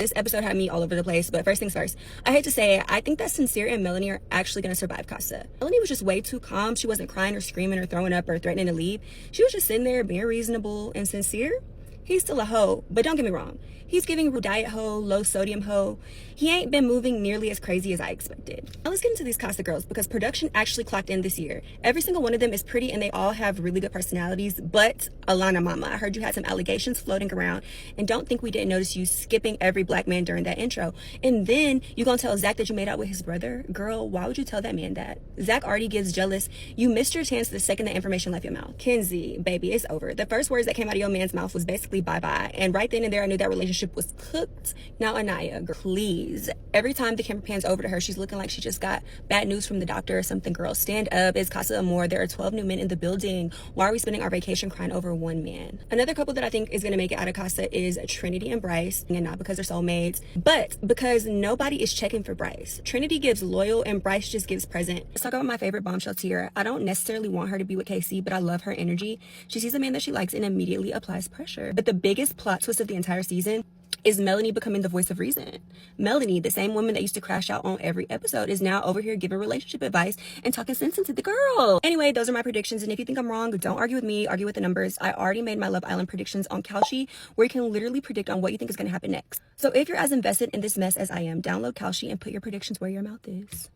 This episode had me all over the place, but first things first, I hate to say it, I think that Sincere and Melanie are actually going to survive Casa. Melanie was just way too calm. She wasn't crying or screaming or throwing up or threatening to leave. She was just sitting there being reasonable. And Sincere, he's still a hoe, but don't get me wrong. He's giving diet hoe, low sodium hoe. He ain't been moving nearly as crazy as I expected. Now let's get into these Casa girls because production actually clocked in this year. Every single one of them is pretty and they all have really good personalities, but Alana Mama, I heard you had some allegations floating around and don't think we didn't notice you skipping every black man during that intro. And then you gonna tell Zach that you made out with his brother? Girl, why would you tell that man that? Zach already gives jealous. You missed your chance the second that information left your mouth. Kenzie, baby, it's over. The first words that came out of your man's mouth was basically bye-bye. And right then and there, I knew that relationship was cooked. Now, Anaya, please. Every time the camera pans over to her, she's looking like she just got bad news from the doctor or something. Girl, stand up. It's Casa Amor. There are 12 new men in the building. Why are we spending our vacation crying over one man? Another couple that I think is going to make it out of Casa is Trinity and Bryce. And not because they're soulmates, but because nobody is checking for Bryce. Trinity gives loyal and Bryce just gives present. Let's talk about my favorite bombshell tier. I don't necessarily want her to be with Casey, but I love her energy. She sees a man that she likes and immediately applies pressure. But the biggest plot twist of the entire season is Melanie becoming the voice of reason. Melanie, the same woman that used to crash out on every episode, is now over here giving relationship advice and talking sense into the girl. Anyway, those are my predictions, and if you think I'm wrong, don't argue with me, argue with the numbers. I already made my Love Island predictions on Kalshi, where you can literally predict on what you think is going to happen next. So if you're as invested in this mess as I am, download Kalshi and put your predictions where your mouth is.